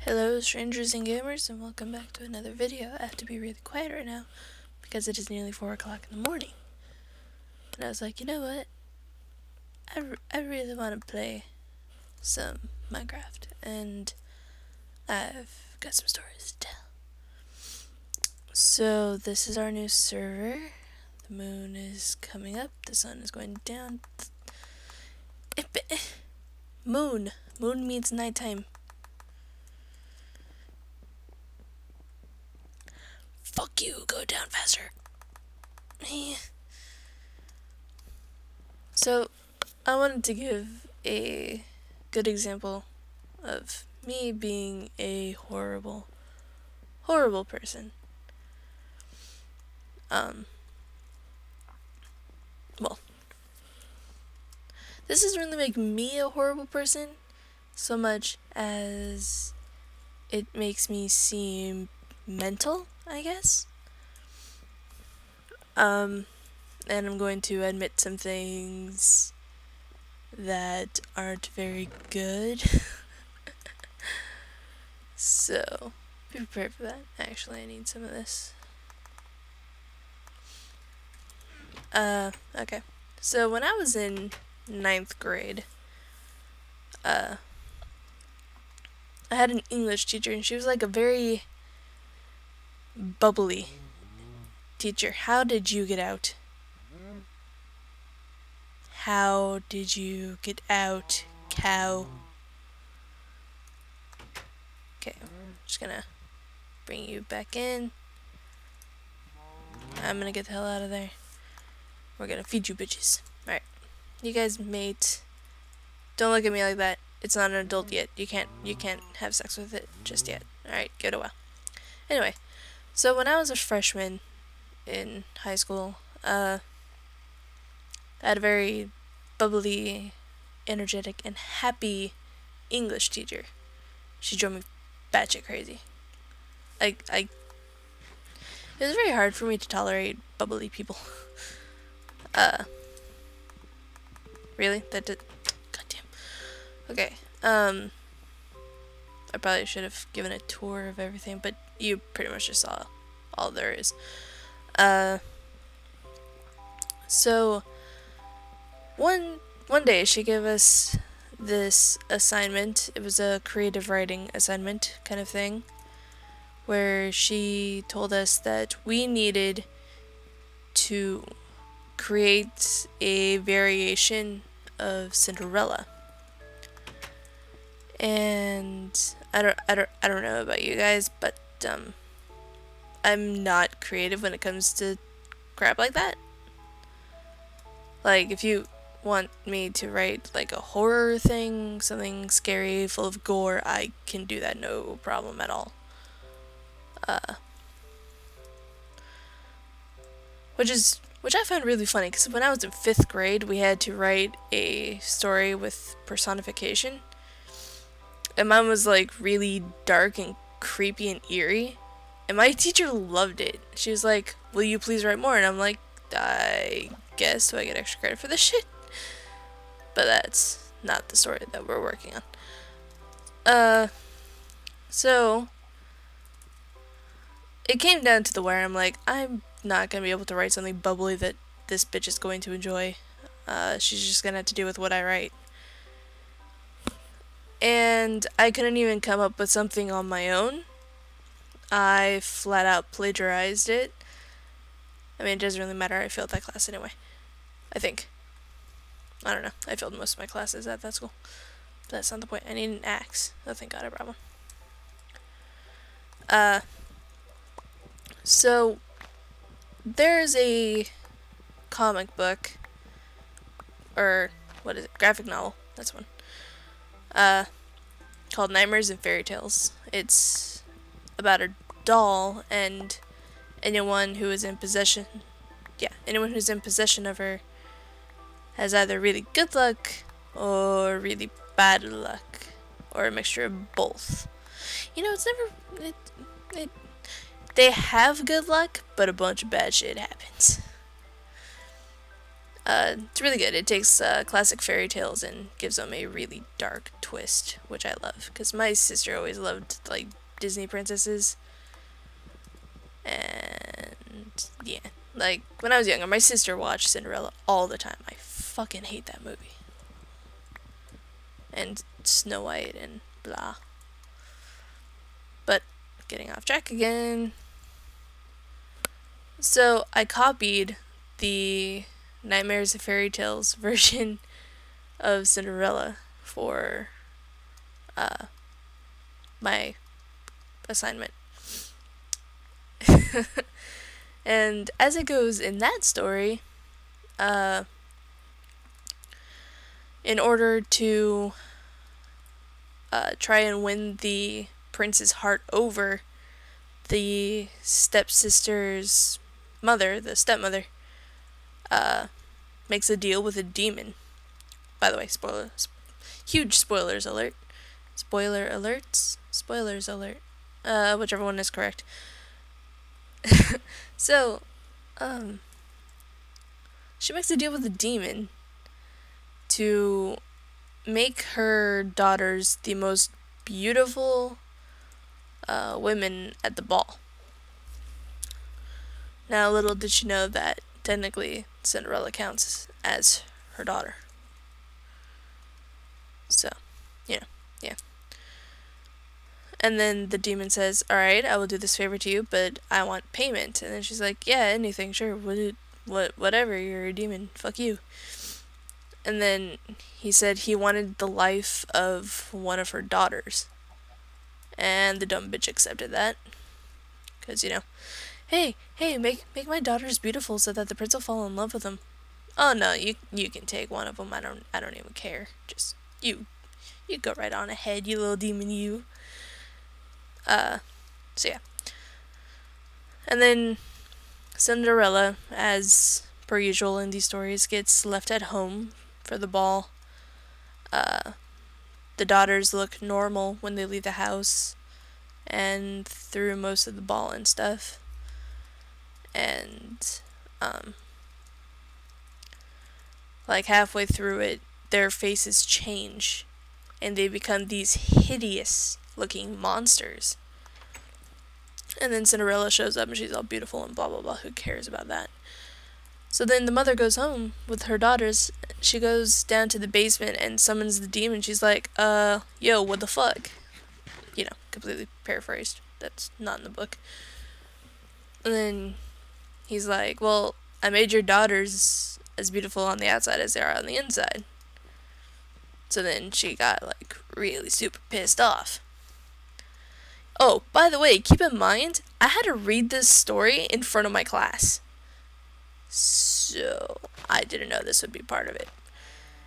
Hello strangers and gamers, and welcome back to another video. I have to be really quiet right now because it is nearly 4 o'clock in the morning. And I was like, you know what? I really want to play some Minecraft, and I've got some stories to tell. So this is our new server. The moon is coming up, the sun is going down. Moon. Moon means nighttime. Fuck you, go down faster. So, I wanted to give a good example of me being a horrible, horrible person. Well, this doesn't really make me a horrible person so much as it makes me seem mental, I guess. And I'm going to admit some things that aren't very good. So, be prepared for that. Actually, I need some of this. Okay. So, when I was in 9th grade, I had an English teacher, and she was like a very bubbly teacher. How did you get out? How did you get out, cow? Okay, I'm just gonna bring you back in. I'm gonna get the hell out of there. We're gonna feed you bitches. Alright. You guys mate. Don't look at me like that. It's not an adult yet. You can't have sex with it just yet. Alright, give it a while. Anyway, so when I was a freshman in high school, I had a very bubbly, energetic, and happy English teacher. She drove me batshit crazy. It was very hard for me to tolerate bubbly people. Really? That did... Goddamn. Okay, I probably should have given a tour of everything, but you pretty much just saw all there is. So one day she gave us this assignment. It was a creative writing assignment kind of thing, where she told us that we needed to create a variation of Cinderella. And I don't know about you guys, but I'm not creative when it comes to crap like that. Like, if you want me to write like a horror thing, something scary, full of gore, I can do that, no problem at all. Which I found really funny, because when I was in 5th grade, we had to write a story with personification. And mine was like really dark and creepy and eerie. And my teacher loved it. She was like, will you please write more? And I'm like, I guess, so I get extra credit for this shit. But that's not the story that we're working on. So it came down to the where I'm like, I'm not gonna be able to write something bubbly that this bitch is going to enjoy. She's just gonna have to deal with what I write. And I couldn't even come up with something on my own. I flat out plagiarized it. I mean, it doesn't really matter, I failed that class anyway. I think. I don't know, I failed most of my classes at that school. But that's not the point. I need an axe. Oh, thank God I brought one. So there's a comic book, or what is it, graphic novel, that's one, called Nightmares and Fairy Tales. It's about a doll, and anyone who's in possession of her has either really good luck or really bad luck, or a mixture of both. You know, it's never... They have good luck, but a bunch of bad shit happens. It's really good. It takes classic fairy tales and gives them a really dark twist, which I love. Because my sister always loved, like, Disney princesses. And, yeah. Like, when I was younger, my sister watched Cinderella all the time. I fucking hate that movie. And Snow White and blah. But, getting off track again. So, I copied the Nightmares of Fairy Tales version of Cinderella for my assignment. And as it goes in that story, in order to try and win the prince's heart over, the stepsister's mother, the stepmother, makes a deal with a demon. By the way, huge spoilers alert. Spoiler alerts? Spoilers alert. Whichever one is correct. So, she makes a deal with a demon to make her daughters the most beautiful women at the ball. Now, little did she know that technically Cinderella counts as her daughter. So, yeah. And then the demon says, alright, I will do this favor to you, but I want payment. And then she's like, yeah, anything, sure, whatever, you're a demon, fuck you. And then he said he wanted the life of one of her daughters. And the dumb bitch accepted that. Because, hey, make my daughters beautiful so that the prince will fall in love with them. Oh no, you can take one of them. I don't even care. Just you go right on ahead, you little demon, you. So yeah. And then Cinderella, as per usual in these stories, gets left at home for the ball. The daughters look normal when they leave the house and through most of the ball and stuff. And like halfway through it, their faces change and they become these hideous looking monsters. And then Cinderella shows up and she's all beautiful and blah blah blah. Who cares about that? So then the mother goes home with her daughters. She goes down to the basement and summons the demon. She's like, yo, what the fuck? Completely paraphrased. That's not in the book. And then he's like, well, I made your daughters as beautiful on the outside as they are on the inside. So then she got, like, really super pissed off. Oh, by the way, keep in mind, I had to read this story in front of my class. So, I didn't know this would be part of it.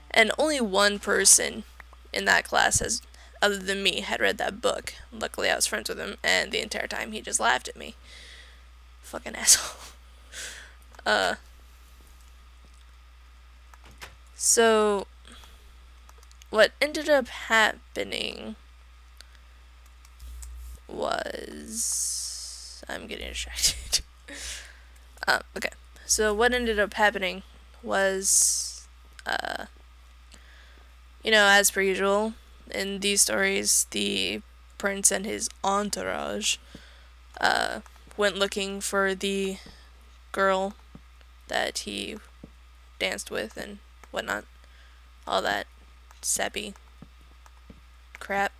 And only one person in that class other than me, had read that book. Luckily, I was friends with him, and the entire time he just laughed at me. Fucking asshole. So, what ended up happening was... I'm getting distracted. Okay. So, what ended up happening was, as per usual, in these stories, the prince and his entourage went looking for the girl that he danced with and whatnot. All that sappy crap.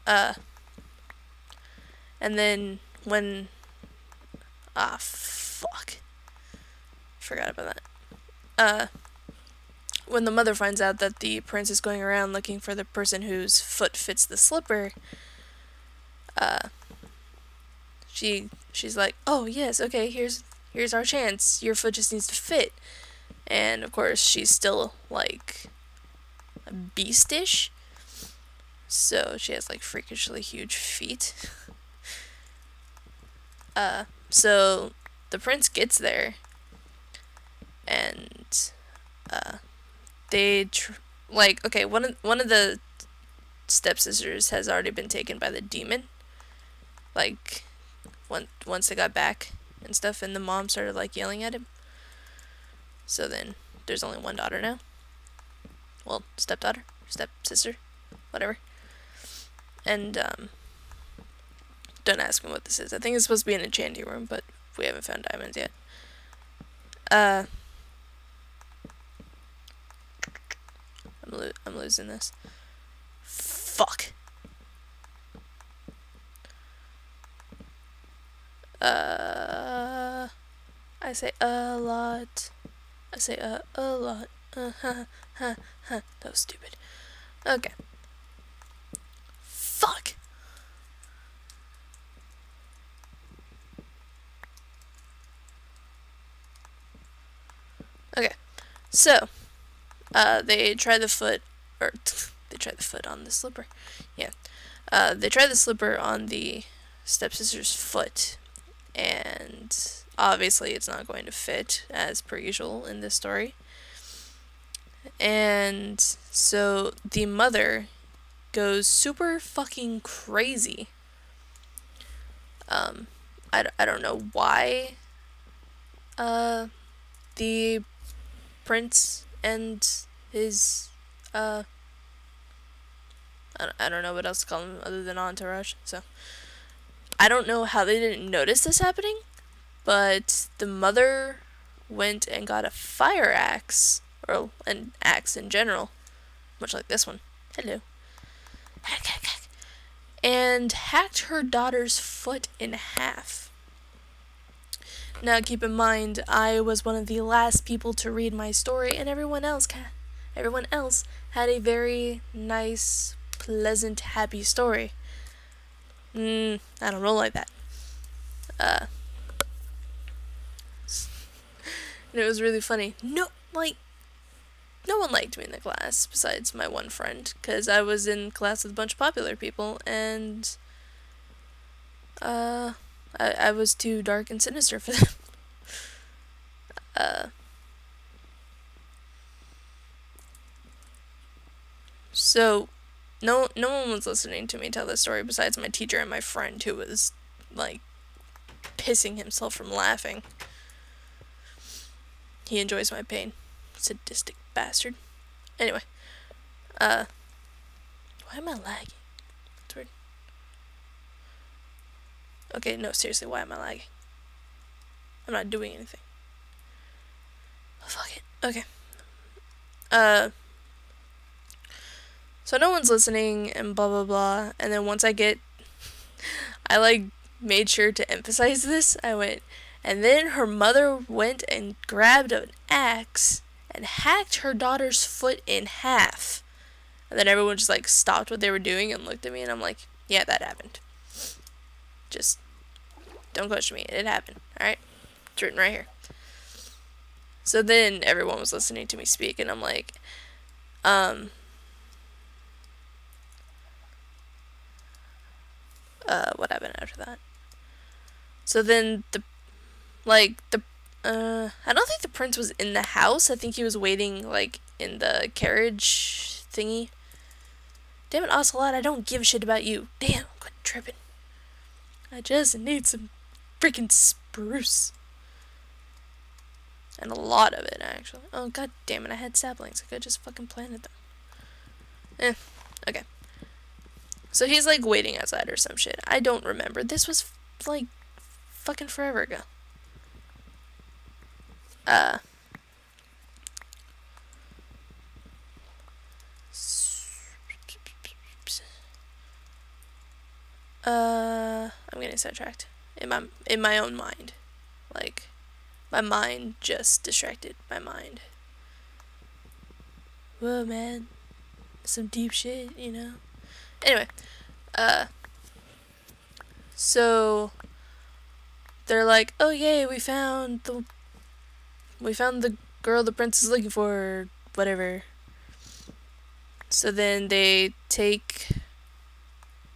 And then when... fuck. Forgot about that. When the mother finds out that the prince is going around looking for the person whose foot fits the slipper, she's like, oh yes, okay, here's our chance. Your foot just needs to fit. And of course, she's still like a beastish, so she has like freakishly huge feet. So the prince gets there, and one of the stepsisters has already been taken by the demon. Like once they got back and stuff, and the mom started like yelling at him. So then there's only one daughter now. Well, stepdaughter, stepsister, whatever. And don't ask me what this is. I think it's supposed to be an enchanting room, but we haven't found diamonds yet. I'm losing this. Fuck. I say a lot. I say a lot. That was stupid. Okay. Fuck. Okay. So, they try the foot, or they try the foot on the slipper. Yeah. They try the slipper on the stepsister's foot, and obviously it's not going to fit, as per usual in this story. And so the mother goes super fucking crazy. I don't know why the prince and his I don't know what else to call him other than entourage, so I don't know how they didn't notice this happening, but the mother went and got a fire axe, or an axe in general, much like this one. Hello. Hack, hack, hack. And hacked her daughter's foot in half. Now keep in mind, I was one of the last people to read my story, and everyone else had a very nice, pleasant, happy story. I don't roll like that. And it was really funny. No one liked me in the class, besides my one friend, because I was in class with a bunch of popular people, and I was too dark and sinister for them. So, no one was listening to me tell this story besides my teacher and my friend, who was, like, pissing himself from laughing. He enjoys my pain. Sadistic bastard. Anyway. Why am I lagging? That's weird. Okay, no, seriously, why am I lagging? I'm not doing anything. Oh, fuck it. Okay. So no one's listening and blah blah blah, and then once I made sure to emphasize this. I went, and then her mother went and grabbed an axe and hacked her daughter's foot in half. And then everyone just like stopped what they were doing and looked at me, and I'm like, yeah, that happened. Just don't question me. It happened. Alright? It's written right here. So then everyone was listening to me speak, and I'm like, what happened after that? So then I don't think the prince was in the house. I think he was waiting, like, in the carriage thingy. Damn it, Ocelot, I don't give a shit about you. Damn, quit tripping. I just need some freaking spruce. And a lot of it, actually. Oh, god damn it, I had saplings. I could just fucking planted them. Okay. So he's, like, waiting outside or some shit. I don't remember. This was, like, fucking forever ago. I'm getting sidetracked. In my own mind. Like, my mind just distracted my mind. Whoa, man. Some deep shit, you know? Anyway, so they're like, oh yay, we found the girl the prince is looking for, or whatever. So then they take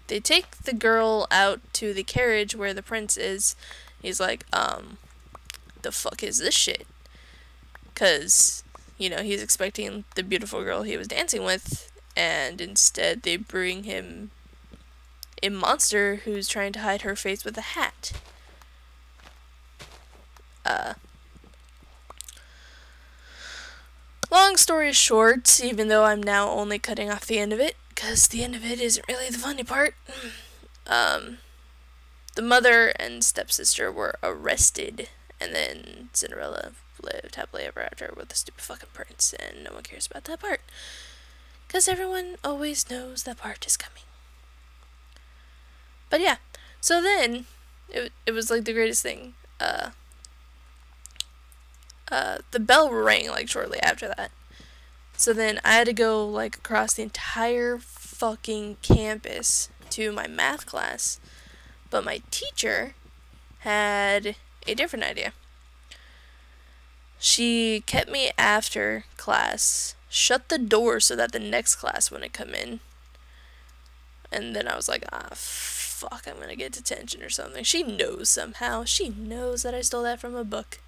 the girl out to the carriage where the prince is. He's like, the fuck is this shit? 'Cause, you know, he's expecting the beautiful girl he was dancing with, and instead they bring him a monster who's trying to hide her face with a hat. Long story short, even though I'm now only cutting off the end of it, because the end of it isn't really the funny part, the mother and stepsister were arrested, and then Cinderella lived happily ever after with the stupid fucking prince, and no one cares about that part. Because everyone always knows that part is coming. But yeah, so then, it was like the greatest thing. The bell rang like shortly after that. So then I had to go like across the entire fucking campus to my math class. But my teacher had a different idea. She kept me after class, shut the door so that the next class wouldn't come in. And then I was like, fuck, I'm gonna get detention or something. She knows somehow. She knows that I stole that from a book.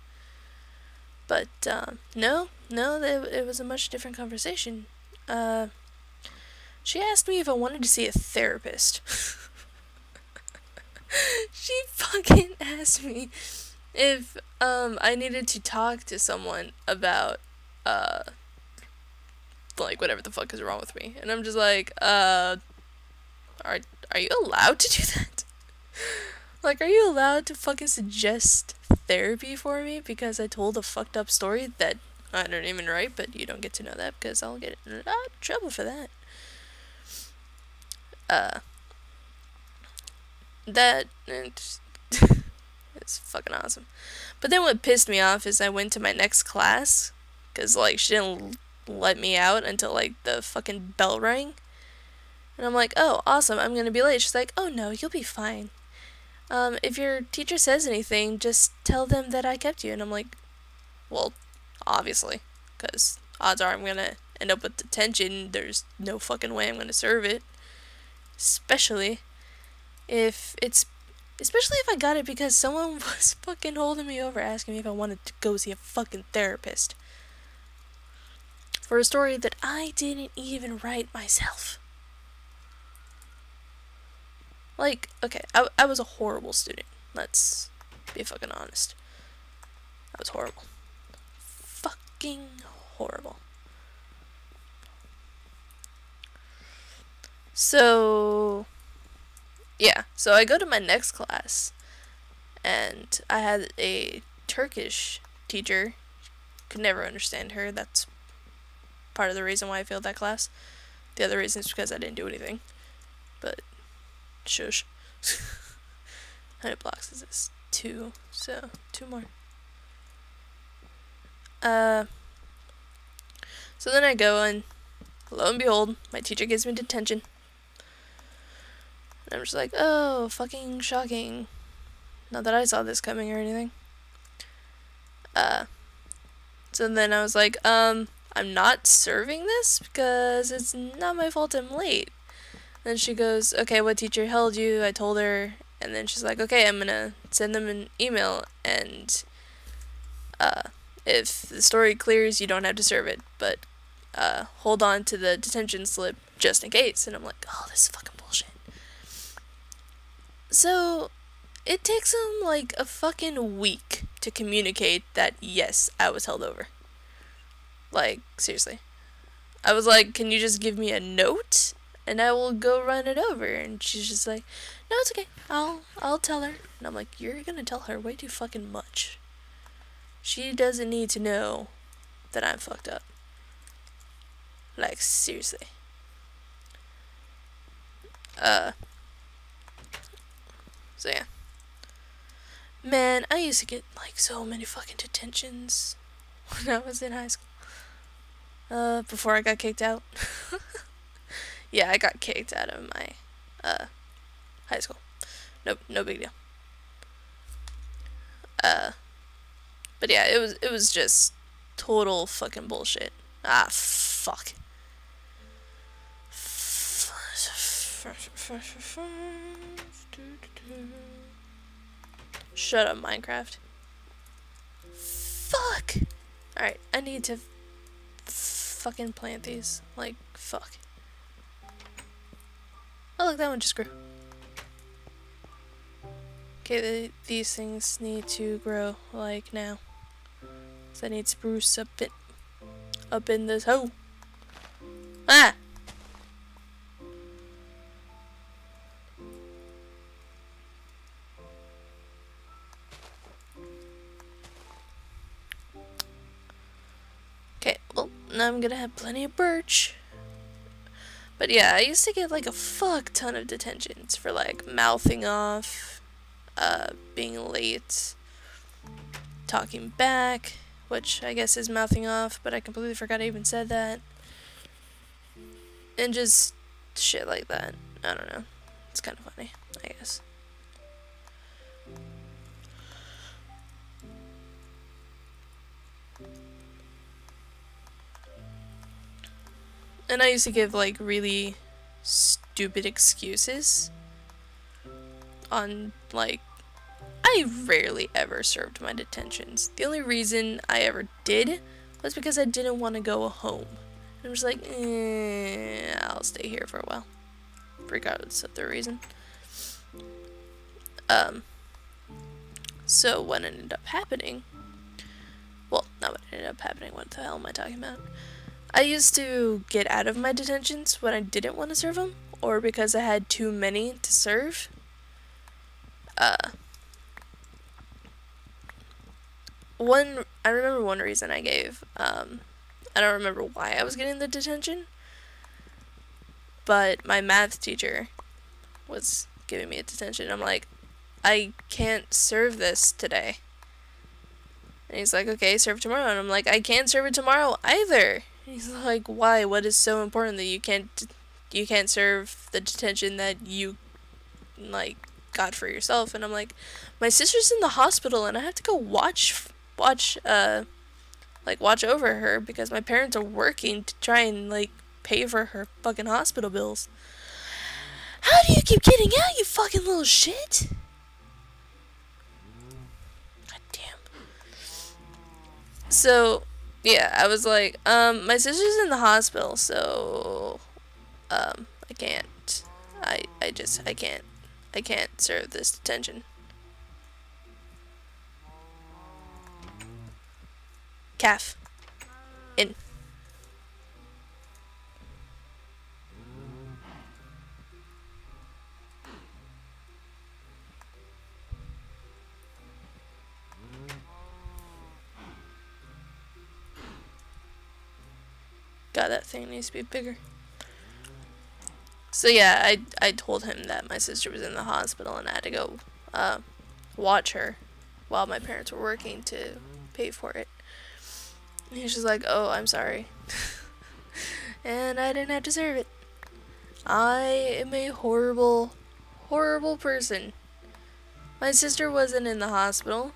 But, no, it was a much different conversation. She asked me if I wanted to see a therapist. She fucking asked me if, I needed to talk to someone about, like, whatever the fuck is wrong with me. And I'm just like, are you allowed to do that? Like, are you allowed to fucking suggest therapy for me because I told a fucked up story that I don't even write, but you don't get to know that because I'll get in a lot of trouble for that. That it's fucking awesome. But then what pissed me off is I went to my next class because, like, she didn't let me out until, like, the fucking bell rang. And I'm like, oh, awesome, I'm gonna be late. She's like, oh no, you'll be fine. If your teacher says anything, just tell them that I kept you. And I'm like, well, obviously, because odds are I'm gonna end up with detention. There's no fucking way I'm gonna serve it. Especially if I got it because someone was fucking holding me over asking me if I wanted to go see a fucking therapist. For a story that I didn't even write myself. Like, okay, I was a horrible student. Let's be fucking honest. I was horrible. Fucking horrible. So, yeah. So I go to my next class, and I had a Turkish teacher. Could never understand her. That's part of the reason why I failed that class. The other reason is because I didn't do anything. But shush. How many blocks is this? 2. So, 2 more. So then I go and, lo and behold, my teacher gives me detention. And I'm just like, oh, fucking shocking. Not that I saw this coming or anything. So then I was like, I'm not serving this because it's not my fault I'm late. Then she goes, okay, what teacher held you? I told her, and then she's like, okay, I'm gonna send them an email, and, if the story clears, you don't have to serve it, but, hold on to the detention slip just in case. And I'm like, oh, this is fucking bullshit. So, it takes them, like, a fucking week to communicate that, yes, I was held over. Like, seriously. I was like, can you just give me a note? And I will go run it over. And she's just like, no, it's okay. I'll tell her. And I'm like, you're gonna tell her way too fucking much. She doesn't need to know that I'm fucked up. Like, seriously. So yeah. Man, I used to get, like, so many fucking detentions when I was in high school. Before I got kicked out. Yeah, I got kicked out of my, high school. Nope, no big deal. But yeah, it was just total fucking bullshit. Ah, fuck. Shut up, Minecraft. Fuck! Alright, I need to fucking plant these. Like, fuck. Oh, look, that one just grew. Okay, these things need to grow, like, now. So I need to spruce up it. up in this hole. Ah! Okay, well, now I'm gonna have plenty of birch. But yeah, I used to get like a fuck ton of detentions for like mouthing off, being late, talking back, which I guess is mouthing off, but I completely forgot I even said that. And just shit like that. I don't know. It's kind of funny, I guess. And I used to give like really stupid excuses on like, I rarely ever served my detentions. The only reason I ever did was because I didn't want to go home. And I was like, I'll stay here for a while, regardless of the reason. So what ended up happening, well, not what ended up happening, what the hell am I talking about? I used to get out of my detentions when I didn't want to serve them, or because I had too many to serve. I remember one reason I gave, I don't remember why I was getting the detention, but my math teacher was giving me a detention. I'm like, I can't serve this today. And he's like, okay, serve tomorrow. And I'm like, I can't serve it tomorrow either. And he's like, why? What is so important that you can't serve the detention that you, like, got for yourself? And I'm like, my sister's in the hospital and I have to go watch over her because my parents are working to try and, like, pay for her fucking hospital bills. How do you keep getting out, you fucking little shit? God damn. So, yeah, I was like, my sister's in the hospital, so, I can't. I can't serve this detention. Calf. In. God, that thing needs to be bigger. So yeah, I told him that my sister was in the hospital and I had to go watch her while my parents were working to pay for it. And he was just like, oh, I'm sorry. And I didn't have to serve it. I am a horrible, horrible person. My sister wasn't in the hospital.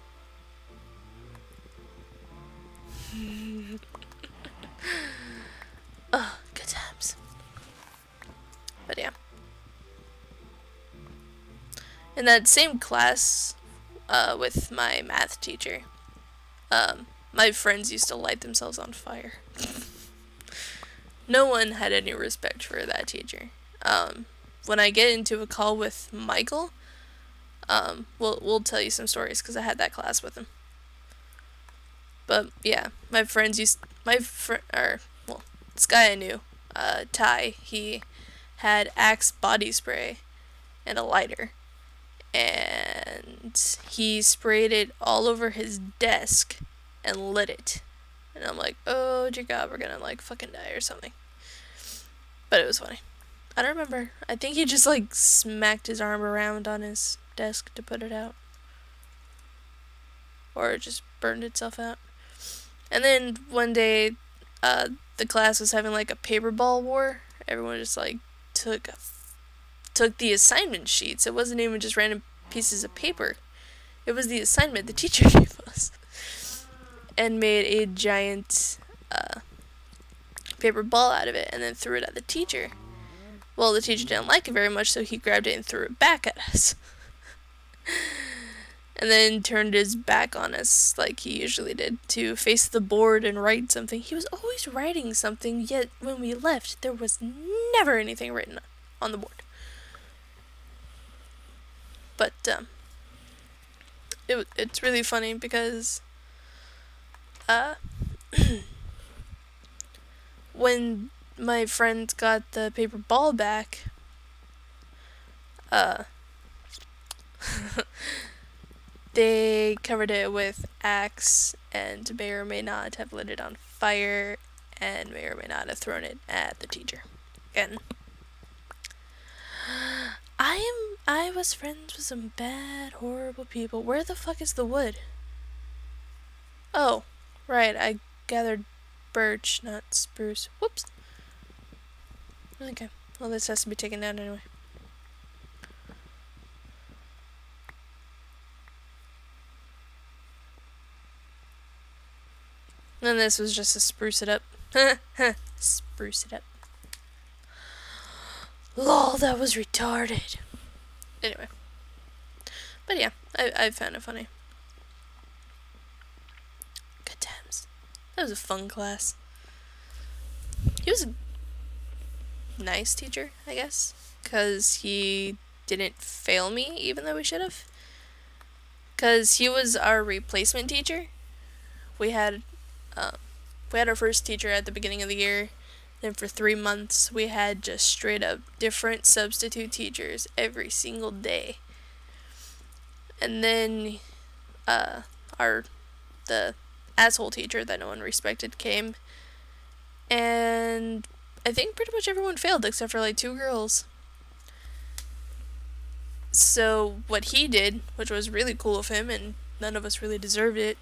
Oh, good times. But yeah. In that same class, with my math teacher, my friends used to light themselves on fire. No one had any respect for that teacher. When I get into a call with Michael, we'll tell you some stories because I had that class with him. But yeah, my friends used this guy I knew, Ty, he had Axe body spray and a lighter, and he sprayed it all over his desk and lit it. And I'm like, oh dear God, we're gonna like fucking die or something. But it was funny. I don't remember. I think he just like smacked his arm around on his desk to put it out. Or it just burned itself out. And then one day, the class was having like a paper ball war. Everyone just like took the assignment sheets. It wasn't even just random pieces of paper. It was the assignment the teacher gave us. And made a giant paper ball out of it and then threw it at the teacher. Well, the teacher didn't like it very much, so he grabbed it and threw it back at us. And then turned his back on us like he usually did to face the board and write something. He was always writing something, yet when we left, there was never anything written on the board. But it's really funny because when my friend got the paper ball back, they covered it with Axe and may or may not have lit it on fire and may or may not have thrown it at the teacher. Again, I was friends with some bad, horrible people. Where the fuck is the wood? Oh, right, I gathered birch, not spruce. Whoops. Okay, well this has to be taken down anyway. And this was just to spruce it up. Spruce it up. Lol, that was retarded. Anyway. But yeah, I found it funny. Good times. That was a fun class. He was a nice teacher, I guess. Because he didn't fail me, even though we should have. Because he was our replacement teacher. We had our first teacher at the beginning of the year. Then for 3 months, we had just straight up different substitute teachers every single day. And then, the asshole teacher that no one respected came. And I think pretty much everyone failed except for like 2 girls. So what he did, which was really cool of him and none of us really deserved it,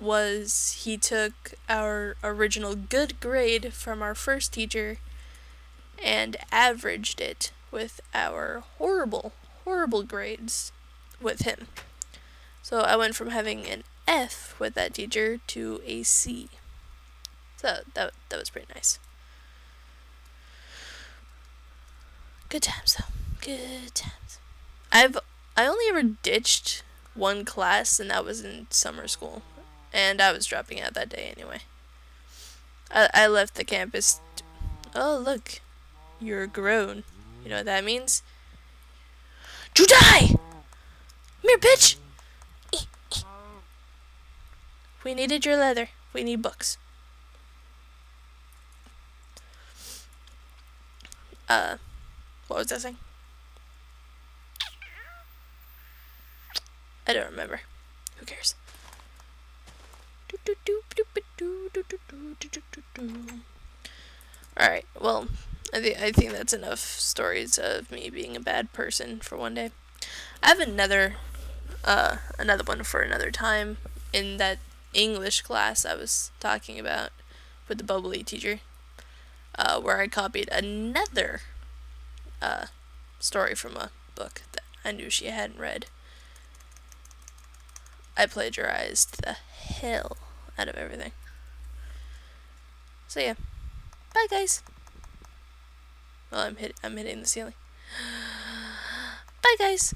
was he took our original good grade from our first teacher and averaged it with our horrible, horrible grades with him. So I went from having an F with that teacher to a C. So that was pretty nice. Good times though. Good times. I only ever ditched one class, and that was in summer school. And I was dropping out that day anyway. I left the campus. Oh, look. You're grown. You know what that means? To die! Come here, bitch! We needed your leather. We need books. What was that saying? I don't remember. Who cares? Alright, well, I think that's enough stories of me being a bad person for one day. I have another one for another time in that English class I was talking about with the bubbly teacher, where I copied another story from a book that I knew she hadn't read. I plagiarized the hell out of everything. So yeah. Bye guys. Well, I'm hitting the ceiling. Bye guys.